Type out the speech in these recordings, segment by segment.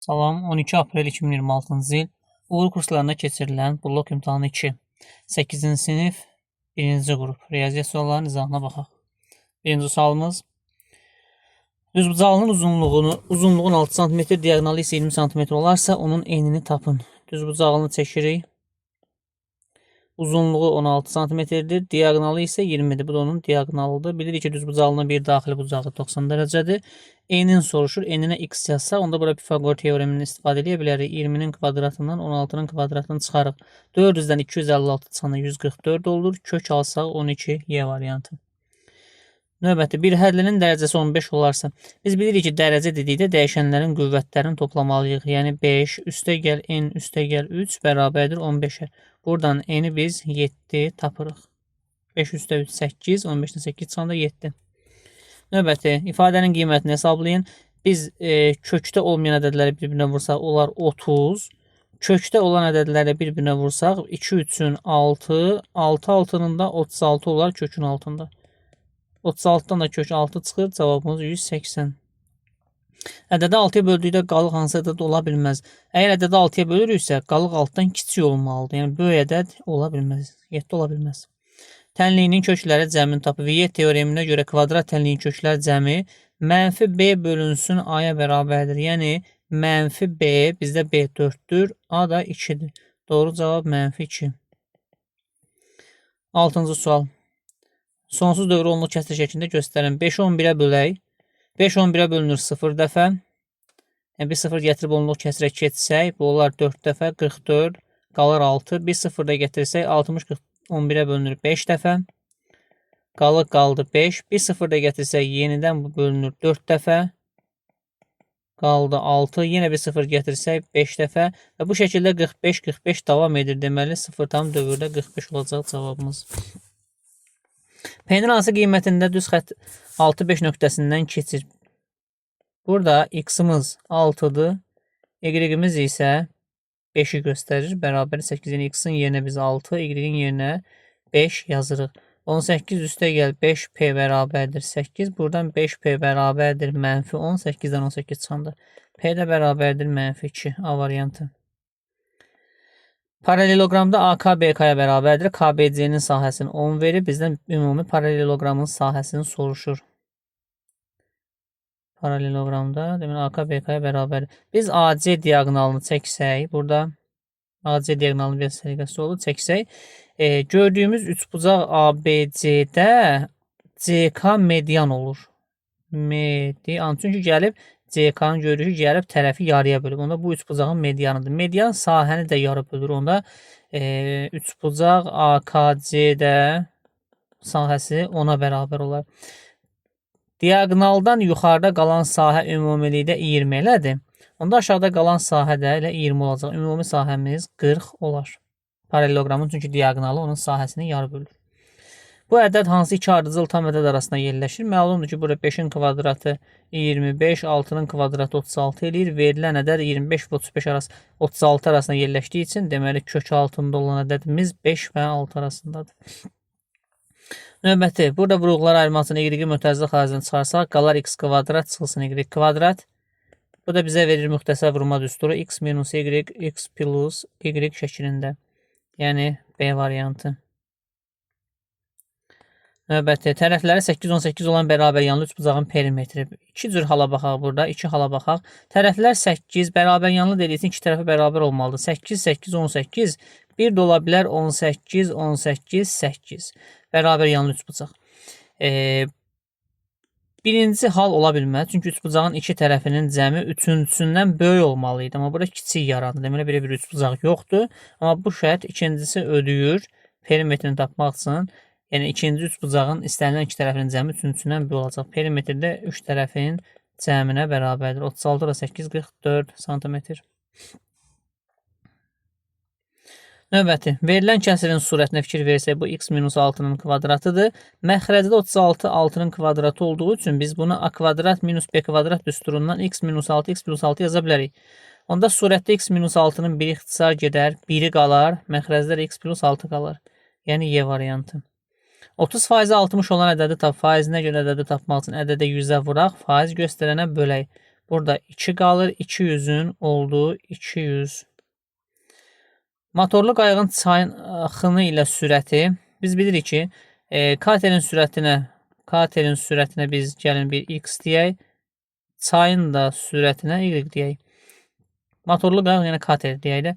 Salam, 12 aprel 2026-cı il uğur kurslarında keçirilən blok imtahanı 2, 8-ci sinif 1-ci qrup riyaziyyat suallarının izahına baxaq. Birinci sualımız, düzbucağının uzunluğun 6 cm, diagonalı isə 20 cm olarsa, onun enini tapın. Düzbucağını çəkirik. Uzunluğu 16 cm-dir, diagonalı isə 20-dir. Bu da onun diagonalıdır. Bilirik ki, düzbucağının bir daxili bucağı 90 dərəcədir. Enin soruşur. Eninə x yazsa, onda bura Pifagor teoremini istifadə edə bilərik. 20-nin kvadratından 16-nın kvadratını çıxarıq. 400-dən 256 çıxanda 144 olur. Kök alsaq 12 Y variantı. Növbəti, bir hədlinin dərəcəsi 15 olarsa, biz bilirik ki, dərəcə dedikdə dəyişənlərin qüvvətlərini toplamalıyıq. Yəni 5 üstəgəl n üstəgəl 3 bərabərdir 15-ə. Buradan n-i biz 7 tapırıq. 5 üstə 3 8, 15-dən 8 çıxanda 7. Növbəti, ifadənin qiymətini hesablayın. Biz kökdə olmayan ədədləri bir-birinə vursaq, onlar 30. Kökdə olan ədədləri bir-birinə vursaq, 2 3-ün 6, 6 6-nın da 36 olar kökün altında. 36-dan da kök 6 çıxır, cavabımız 180. Ədədə 6-ya böldükdə qalıq hansı ədəd ola bilməz? Əgər ədədə 6-ya bölürüksə, qalıq altdan kiçik olmalıdır. Yəni, böyük ədəd ola bilməz, 7 ola bilməz. Tənliyinin kökləri cəmini tapı. Viyyət teoreminə görə kvadrat tənliyin köklər cəmi mənfi B bölünsün A-ya bərabərdir. Yəni, mənfi B, bizdə B 4-dür, A da 2-dir. Doğru cavab mənfi 2. 6-cı sual. Sonsuz dövr onluq kəsr şəklində göstərin. 5-i 11-ə bölək. 5 11-ə bölünür 0 dəfə. Yəni, bir 0 gətirib onluq kəsrə keçsək, bu olar 4 dəfə, 44, qalır 6. Bir 0 da gətirsək, 60 11-ə bölünür 5 dəfə. Qaldı 5. Bir 0 da gətirsək, yenidən bu bölünür 4 dəfə. Qaldı 6. Yenə bir 0 gətirsək, 5 dəfə. Və bu şəkildə 45 davam edir. Deməli, 0 tam dövrdə 45 olacaq cavabımız. P-nin hansı qiymətində düz xətt 6-5 nöqtəsindən keçir? Burada x-imiz 6-dır, y-imiz isə 5-i göstərir. Bərabər 8, yəni x-in yerinə biz 6, y-in yerinə 5 yazırıq. 18 üstə gəl 5p bərabərdir 8. Buradan 5p bərabərdir mənfi 10, 8-dən 18 çıxanda. P də bərabərdir mənfi 2, A variantı. Paraleloqramda AK BK-ya bərabərdir. KBC-nin sahəsini 10 verir. Bizdən ümumi paraleloqramın sahəsini soruşur. Paraleloqramda deməli AK BK-ya bərabərdir. Biz AC diagonalını çəksək, burada AC diagonalının bir səliqəsi olur, çəksək, gördüyümüz üçbucaq ABC-də CK median olur. Median, çünki gəlib CK-nın görürük ki, gəlib tərəfi yarıya bölüb. Onda bu üçbucağın medianıdır. Median sahəni də yarı bölür. Onda üçbucaq AKC-də sahəsi 10-a bərabər olar. Diagonaldan yuxarıda qalan sahə ümumilikdə 20 elədir. Onda aşağıda qalan sahə də elə 20 olacaq. Ümumi sahəmiz 40 olar. Paraleloqramın çünki diagonalı onun sahəsini yarı bölür. Bu ədəd hansı iki ardıcıl tam ədəd arasında yerləşir? Məlumdur ki, burada 5-in kvadratı 25, 6-nın kvadratı 36 eləyir. Verilən ədəd 25 və 36 arasında yerləşdiyi üçün, deməli, kök altında olan ədədimiz 5 və 6 arasındadır. Növbəti, burada vuruqlar ayırmasını y-i mötərizə xaricdən çıxarsaq, qalar x kvadrat çıxılsın y kvadrat. Bu da bizə verir müxtəsər vurma düsturu x minus y, x plus y şəklində. Yəni, B variantı. Növbəti, tərəfləri 8-18 olan bərabər yanlı üçbucağın perimetri. 2 cür hala baxaq burada, 2 hala baxaq. Tərəflər 8, bərabər yanlı dediyi üçün 2 tərəfi bərabər olmalıdır. 8, 8, 18, bir də ola bilər 18, 18, 8. Bərabər yanlı üçbucaq. Birinci hal ola bilməz, çünki üçbucağın iki tərəfinin cəmi üçüncüsündən böyük olmalıydı. Amma burada kiçik yarandı. Deməli, belə bir üçbucaq yoxdur. Amma bu şərt ikincisi ödəyir perimetrini tapmaq üçün. Yəni, ikinci üçbucağın istənilən iki tərəfinin cəmi üçüncüsündən böyük olacaq. Perimetrdə üç tərəfin cəminə bərabərdir. 36 ilə 8, 44 cm. Növbəti, verilən kəsirin surətinə fikir versək, bu x minus 6-nın kvadratıdır. Məxrəcdə 36, 6-nın kvadratı olduğu üçün biz bunu a kvadrat minus b kvadrat düsturundan x minus 6, x plus 6 yaza bilərik. Onda surətdə x minus 6-nın biri ixtisar gedər, biri qalar, məxrəcdə x plus 6 qalar. Yəni, Y variantı. 30% 60 olan ədədi tap, faizinə görə ədədi tapmaq üçün ədədə 100-ə vuraq, faiz göstərənə bölək. Burada 2 qalır. 200'ün olduğu 200. Motorlu qayığın çayın axını ilə sürəti. Biz bilirik ki, katerin sürətinə biz gəlin bir x deyək. Çayın da sürətinə y deyək. Motorlu qayıq yəni kater deyək də.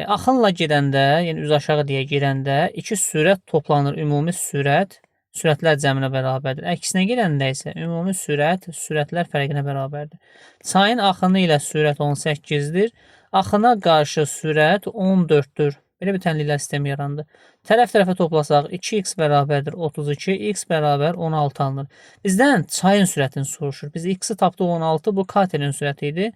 Axınla gedəndə, yəni üz aşağı deyə gedəndə iki sürət toplanır. Ümumi sürətlər cəminə bərabərdir. Əksinə gedəndə isə ümumi sürətlər fərqinə bərabərdir. Çayın axını ilə sürət 18-dir. Axına qarşı sürət 14-dür. Belə bir tənliklər sistemi yarandı. Tərəf-tərəfə toplasaq 2x bərabərdir 32, x bərabər 16 alınır. Bizdən çayın sürətini soruşur. Biz x-i tapdıq 16, bu katerin sürəti idi.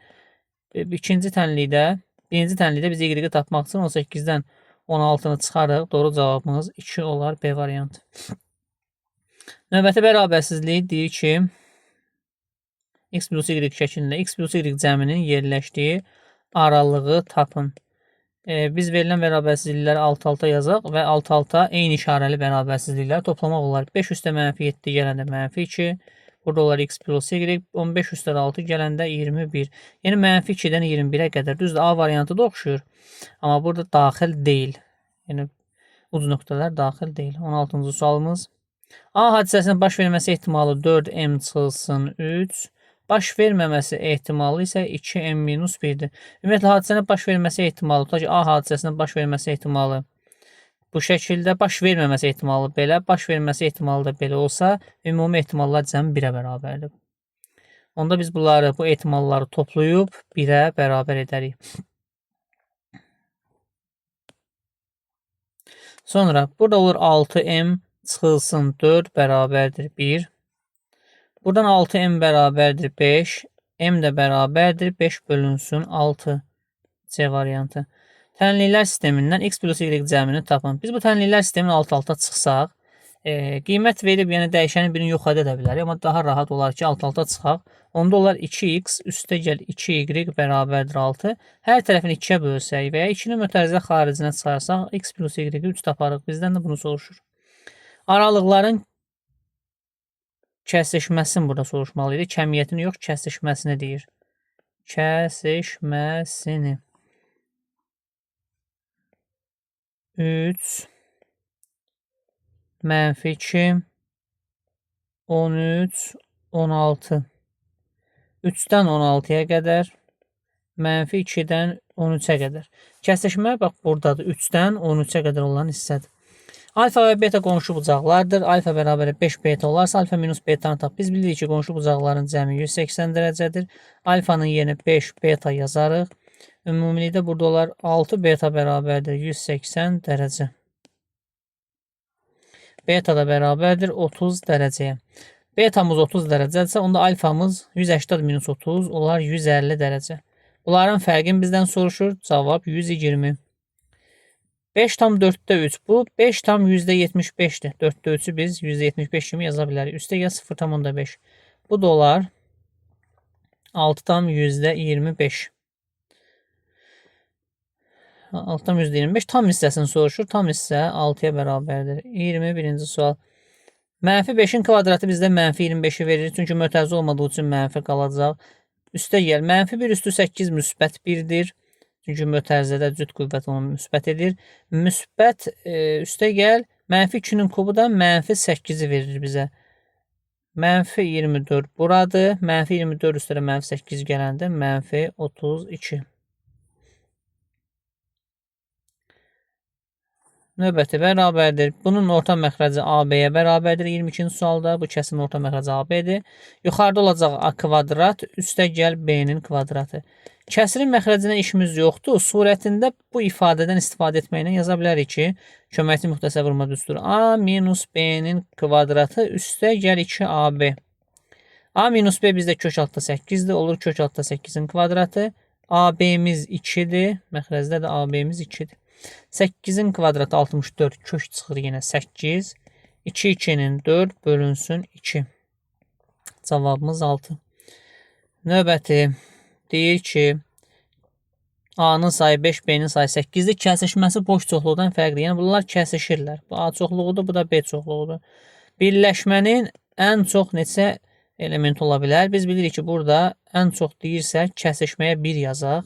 Birinci tənlikdə biz y-i tapmaq üçün 18-dən 16-nı çıxarıq. Doğru cavabımız 2 olar B variantı. Növbəti bərabərsizlik deyir ki, x plus y şəklində x plus y cəminin yerləşdiyi aralığı tapın. Biz verilən bərabərsizlikləri alt-alta yazaq və alt-alta eyni işarəli bərabərsizlikləri toplamaq olar. 5 üstə mənfi 7 gələndə mənfi 2. Burada olar x plus y. 15 üstə 6 gələndə 21. Yəni mənfi 2-dən 21-ə qədər. Düzdür, A variantı da oxşuyur. Amma burada daxil deyil. Yəni uc nöqtələr daxil deyil. 16-cı sualımız. A hadisəsinin baş verməsi ehtimalı 4m çıxılsın 3. Baş verməməsi ehtimalı isə 2m-1-dir. Ümumiyyətlə, hadisənin baş verməsi ehtimalı, tutaq ki, A hadisəsinin baş verməsi ehtimalı bu şəkildə, baş verməməsi ehtimalı belə, baş verməsi ehtimalı da belə olsa, ümumi ehtimallar cəmi 1-ə bərabərdir. Onda biz bu ehtimalları toplayıb 1-ə bərabər edərik. Sonra, burada olur 6m çıxılsın 4 bərabərdir 1. Buradan 6m bərabərdir 5. M də bərabərdir 5 bölünsün 6. C variantı. Tənliklər sistemindən x plus y cəmini tapın. Biz bu tənliklər sistemin alt-alta çıxsaq, qiymət verib, yəni dəyişənin birini yoxada edə bilərik. Amma daha rahat olar ki, alt-alta çıxaq. Onda olar 2x üstə gəl 2y bərabərdir 6. Hər tərəfini 2-yə bölsək və ya 2-ni mötərizə xaricinə çıxarsaq, x plus y 3 taparıq. Bizdən də bunu soruşur. Aralıqların kəsişməsini burada soruşmalı idi. Kəmiyyətini yox, kəsişməsini deyir. Kəsişməsini. 3 mənfi 2 13 16 3-dən 16-ya qədər mənfi 2-dən 13-ə qədər. Kəsişmə bax buradadır. 3-dən 13-ə qədər olan hissədir. Alfa və beta qonşu bucaqlardır. Alfa bərabər 5 beta olarsa alfa minus betanı tap. Biz bilirik ki, qonşu bucaqların cəmi 180 dərəcədir. Alfanın yerinə 5 beta yazarıq. Ümumilikdə burada olar 6 beta bərabərdir 180 dərəcə. Beta da bərabərdir 30 dərəcəyə. Betamız 30 dərəcədirsə, onda alfamız 180 minus 30 olar 150 dərəcə. Bunların fərqini bizdən soruşur. Cavab 120. 5 tam 4'də 3 bu. 5 tam %75'dir. 4'də 3'ü biz %75 kimi yaza bilərik. Üstə gəl 0,5. Bu da olar 6 tam %25. 6 tam %25 tam hissəsini soruşur. Tam hissə 6'ya bərabərdir. 21-ci sual. Mənfi 5'in kvadratı bizdə mənfi 25'i verir. Çünki mötərizə olmadığı üçün mənfi qalacaq. Üstə gəl. Mənfi 1 üstü 8 müsbət 1'dir. Çünki mötərizədə cüt qüvvət onu müsbət edir. Müsbət üstə gəl. Mənfi 2'nin kubu da mənfi 8'i verir bizə. Mənfi 24 buradır. Mənfi 24 üstə də mənfi 8 gələndə mənfi 32. Növbəti bərabərdir. Bunun orta məxrəci AB-yə bərabərdir. 22-ci sualda bu kəsimin orta məxrəci AB-dir. Yuxarıda olacaq A kvadrat, üstə gəl B-nin kvadratı. Kəsirin məxrəcinə işimiz yoxdur. Surətində bu ifadədən istifadə etməklə yaza bilərik ki, köməkli müxtəsər vurma düsturu A minus B-nin kvadratı üstə gəl 2AB. A minus B bizdə kök altda 8-dir. Olur kök altda 8-in kvadratı. AB-miz 2-dir. Məxrəcdə də AB-miz 2-dir. 8'in kvadratı 64 kök çıxır yenə 8. 2-2'nin 4 bölünsün 2. Cavabımız 6. Növbəti deyir ki A-nın sayı 5, B-nin sayı 8'dir. Kəsişməsi boş çoxluqdan fərqlidir. Yəni bunlar kəsişirlər. Bu A çoxluğudur, bu da B çoxluğudur. Birləşmənin ən çox neçə element ola bilər. Biz bilirik ki, burada ən çox deyirsə kəsişməyə 1 yazaq.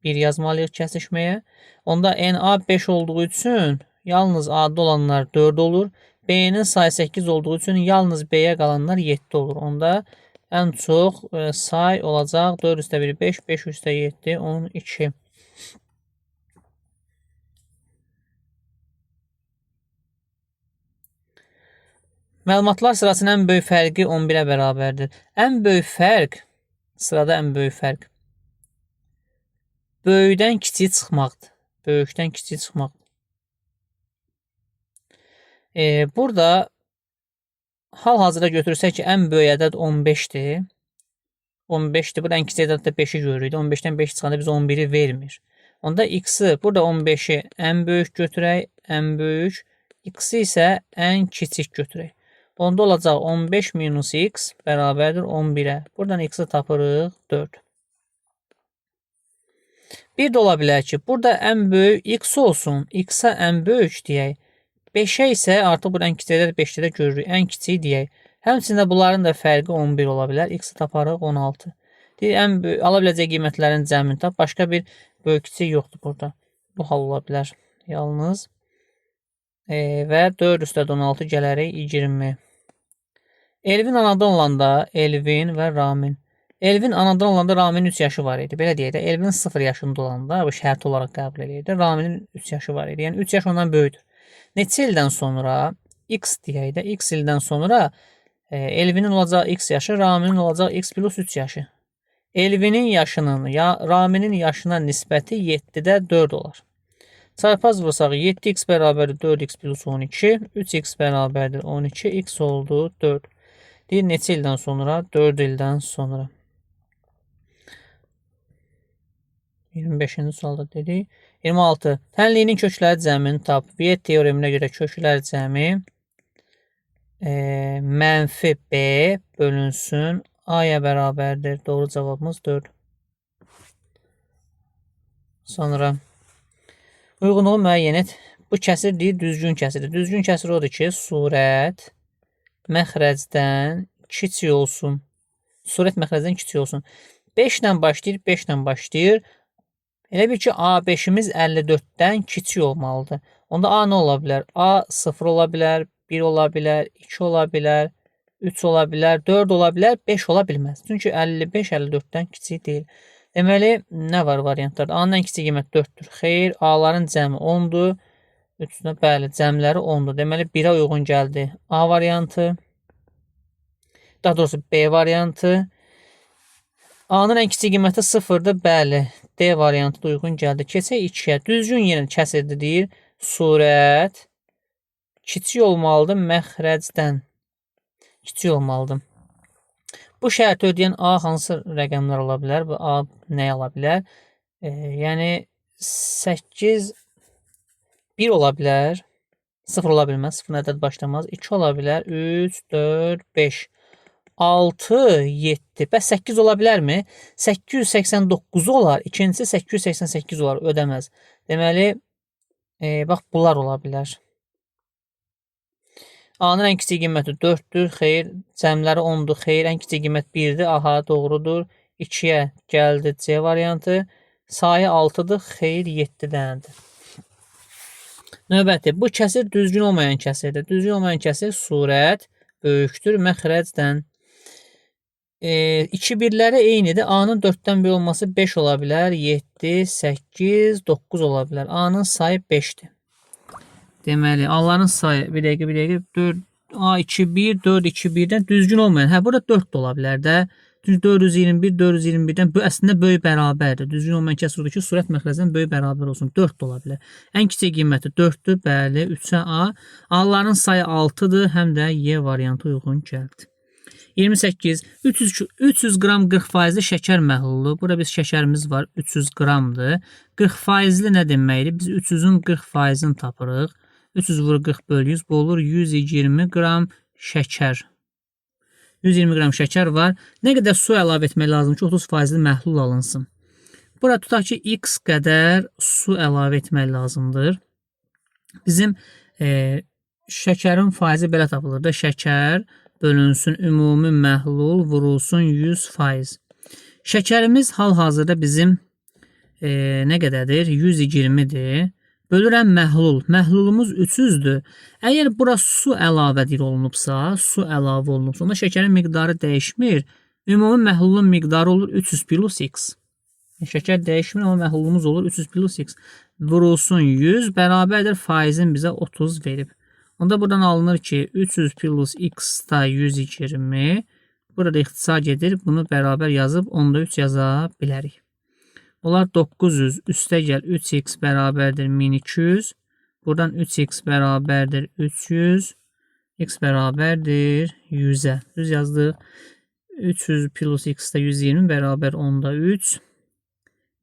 1 yazmalıyıq kəsişməyə. Onda NA 5 olduğu üçün yalnız A'da olanlar 4 olur. B'nin sayı 8 olduğu üçün yalnız B'ye qalanlar 7 olur. Onda ən çox say olacaq 4 üstə 1 5, 5 üstə 7 12. Məlumatlar sırasının ən böyük fərqi 11-ə bərabərdir. Ən böyük fərq, sırada ən böyük fərq böyükdən kiçik çıxmaqdır. Böyükdən kiçik çıxmaqdır. Burada hal-hazırda götürsək ki, ən böyük ədəd 15-dir. 15-dir. Burada ən kiçik ədəd də 5-i görürük. 15-dən 5 çıxanda biz 11-i vermir. Onda x-i, burada 15-i ən böyük götürək, ən böyük. X-i isə ən kiçik götürək. Onda olacaq 15 minus x bərabərdir 11-ə. Buradan x-i tapırıq 4. Bir də ola bilər ki, burada ən böyük x olsun, x-a ən böyük deyək. 5-ə isə artıq burada ən kiçikdə 5-də görürük, ən kiçik deyək. Həmçində bunların da fərqi 11 ola bilər. X-i taparıq 16. Deyir, ən böyük, ala biləcək qiymətlərin cəmini tap. Başqa bir böyük kiçik yoxdur burada. Bu hal ola bilər. Yalnız və 4 üstə 16 gələrik 20. Elvin anadan olanda Elvin və Ramin. Elvin anadan olanda Raminin 3 yaşı var idi. Belə deyək də, Elvin 0 yaşında olanda bu şərt olaraq qəbul edir. Raminin 3 yaşı var idi. Yəni 3 yaş ondan böyükdür. Neçə ildən sonra x deyək də, x ildən sonra Elvinin olacaq x yaşı, Raminin olacaq x plus 3 yaşı. Elvinin yaşının Raminin yaşına nisbəti 7-də 4 olar. Çarpaz vursaq 7x bərabərdir 4x plus 12, 3x bərabərdir 12, x oldu 4. Deyir, neçə ildən sonra? 4 ildən sonra. 25-ci sualda dedik. 26. Tənliyinin kökləri cəmini tap. Viet teoreminə görə köklər cəmi mənfi B bölünsün A-ya bərabərdir. Doğru cavabımız 4. Sonra uyğunluğu müəyyən et. Bu kəsir deyir, düzgün kəsirdir. Düzgün kəsir odur ki, surət məxrəcdən kiçik olsun. Surət məxrəcdən kiçik olsun. 5 ilə başlayır, 5 ilə başlayır. Elə bil ki, A5-imiz 54-dən kiçik olmalıdır. Onda A nə ola bilər? A 0 ola bilər, 1 ola bilər, 2 ola bilər, 3 ola bilər, 4 ola bilər, 5 ola bilməz. Çünki 55 54-dən kiçik deyil. Deməli, nə var variantlarda? A-nın ən kiçik qiymət 4-dür. Xeyr, A-ların cəmi 10-dur. 3-də, bəli, cəmləri 10-dur. Deməli, 1-ə uyğun gəldi A variantı. Daha doğrusu B variantı. A-nın ən kiçik qiyməti 0-dır. Bəli, D variantı da uyğun gəldi. Keçək 2-yə. Düzgün yenə kəsirdir deyir. Surət kiçik olmalıdır məxrəcdən. Kiçik olmalıdır. Bu şərti ödəyən A hansı rəqəmlər ola bilər? Bu A nə ola bilər? Yəni 8 1 ola bilər. 0 ola bilməz. 0 ədəd başlamaz. 2 ola bilər. 3, 4, 5, 6, 7. Bəs 8 ola bilərmi? 889 olar. İkincisi 888 olar. Ödəməz. Deməli, bax, bunlar ola bilər. A-nın ən kiçik qiyməti 4-dür. Xeyr. Cəmləri 10-dur. Xeyr. Ən kiçik qiymət 1-dir. Aha, doğrudur. 2-yə gəldi C variantı. Sayı 6-dır. Xeyr, 7 dənədir. Növbəti, bu kəsir düzgün olmayan kəsirdir. Düzgün olmayan kəsir surət böyükdür məxrəcdən. 2 birləri eynidir. A-nın 4-dən 1 olması 5 ola bilər. 7, 8, 9 ola bilər. A-nın sayı 5-dir. Deməli, A-ların sayı, bir dəqiqə, 4, A2, 1, 4, 2, 1-dən düzgün olmayan. Hə, burada 4 də ola bilər də. 421, 421-dən bu əslində böyük bərabərdir. Düzgün olmayan kəsir odur ki, surət məxrəcdən böyük bərabər olsun. 4 də ola bilər. Ən kiçik qiyməti 4-dür, bəli, 3-ə A. A-ların sayı 6-dır, həm də Y variantı uyğun gəldi. 28. 300 qram 40%li şəkər məhlulu. Burada biz şəkərimiz var, 300 qramdır. 40%li nə deməkdir? Biz 300-ün 40%-ni tapırıq. 300 vur 40 bölü 100, bu olur 120 qram şəkər. 120 qram şəkər var. Nə qədər su əlavə etmək lazımdır ki, 30%li məhlul alınsın. Burada tutaq ki, x qədər su əlavə etmək lazımdır. Bizim şəkərin faizi belə tapılır da. Şəkər bölünsün ümumi məhlul vurulsun 100%. Şəkərimiz hal-hazırda bizim nə qədərdir? 120-dir. Bölürəm məhlul. Məhlulumuz 300-dür. Əgər bura su əlavə olunubsa, onda şəkərin miqdarı dəyişmir. Ümumi məhlulun miqdarı olur 300 plus x. Şəkər dəyişmir, amma məhlulumuz olur 300 plus x. Vurulsun 100 bərabərdir faizin bizə 30 verib. Onda buradan alınır ki 300 plus x da 120. Burada ixtisar gedir. Bunu bərabər yazıb onda 3 yaza bilərik. Onlar 900 üstə gəl 3x bərabərdir 1200. Buradan 3x bərabərdir 300. X bərabərdir 100-ə. 100 yazdıq. 300 plus x da 120 bərabər onda 3.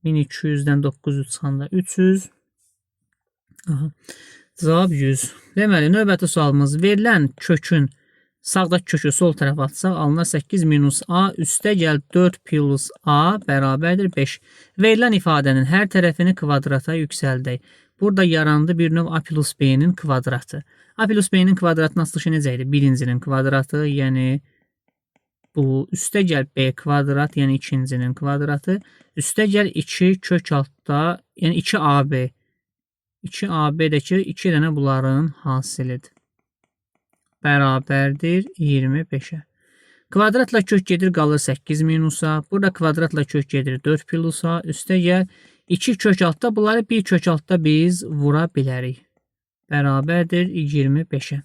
1200-dən 900 çıxanda 300. Aha. Cavab 100. Deməli, növbəti sualımız verilən kökün sağdakı kökü sol tərəfə atsaq alınır 8 minus a üstə gəl 4 plus a bərabərdir 5. Verilən ifadənin hər tərəfini kvadrata yüksəldək. Burada yarandı bir növ a plus b-nin kvadratı. A plus b-nin kvadratının açılışı necə idi? Birincinin kvadratı, yəni bu üstə gəl b kvadrat, yəni ikincinin kvadratı. Üstə gəl 2 kök altda, yəni 2ab. 2ab-dəki 2 dənə bunların hasilidir. Bərabərdir 25-ə. Kvadratla kök gedir qalır 8 minusa. Burada kvadratla kök gedir 4 plusa. Üstə gəl 2 kök altda bunları bir kök altda biz vura bilərik. Bərabərdir 25-ə.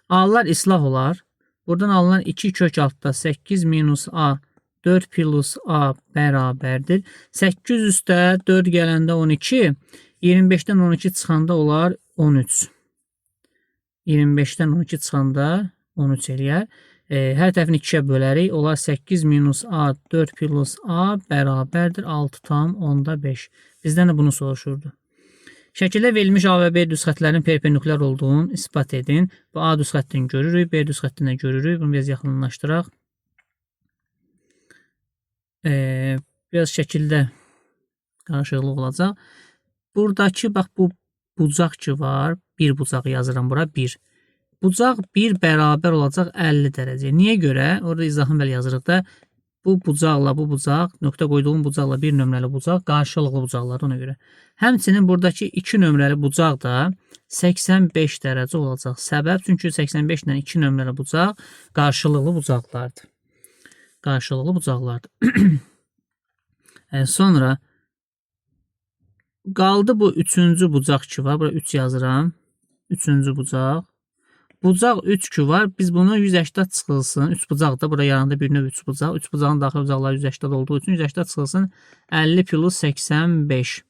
A'lar islah olar. Buradan alınan 2 kök altda 8 minus a 4 plus a bərabərdir. 8 üstə 4 gələndə 12. 25-dən 12 çıxanda olar 13. 25-dən 12 çıxanda 13 eləyər. Hər tərəfini 2-yə bölərik. Olar 8 minus a 4 plus a bərabərdir 6,5. Bizdən də bunu soruşurdu. Şəkildə verilmiş A və B düz xətlərin perpendikulyar olduğunu isbat edin. Bu A düz xəttini görürük, B düz xəttini görürük. Bunu biraz yaxınlaşdıraq. Biraz şəkildə qarışıqlıq olacaq. Buradakı, bax bu bucaq ki var. Bir bucağı yazıram bura 1. Bucaq 1 bərabər olacaq 50 dərəcə. Niyə görə? Orada izahını belə yazırıq da. Bu bucaqla bu bucaq, nöqtə qoyduğum bucaqla bir nömrəli bucaq qarşılıqlı bucaqlar ona görə. Həmçinin buradakı 2 nömrəli bucaq da 85 dərəcə olacaq. Səbəb çünki 85 ilə 2 nömrəli bucaq qarşılıqlı bucaqlardır. Qarşılıqlı bucaqlardır. Sonra qaldı bu 3-cü bucaq ki var. Bura 3 yazıram. 3-cü bucaq. Bucaq 3 ki var. Biz bunu 180 çıxılsın. 3 bucaq da burada yarandı bir növ 3 bucaq. 3 bucağın daxil bucaqları 180 olduğu üçün 180 çıxılsın. 50 plus 85.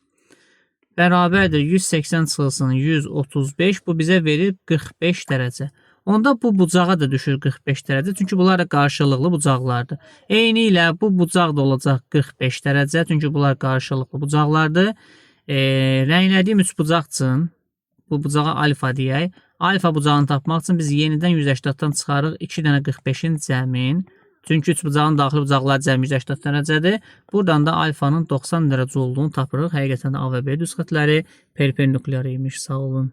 Bərabərdir 180 çıxılsın 135. Bu bizə verir 45 dərəcə. Onda bu bucağa da düşür 45 dərəcə. Çünki bunlar da qarşılıqlı bucaqlardır. Eyni ilə bu bucaq da olacaq 45 dərəcə. Çünki bunlar qarşılıqlı bucaqlardır. Rənglədiyim 3 bucaq üçün bu bucağa alfa deyək. Alfa bucağını tapmaq üçün biz yenidən 180-dan çıxarıq 2 dənə 45-in cəmin. Çünki 3 bucağın daxili bucaqlar cəmi 180 dərəcədir. Buradan da alfanın 90 dərəcə olduğunu tapırıq. Həqiqətən də A və B düz xətləri perpendikulyar imiş. Sağ olun.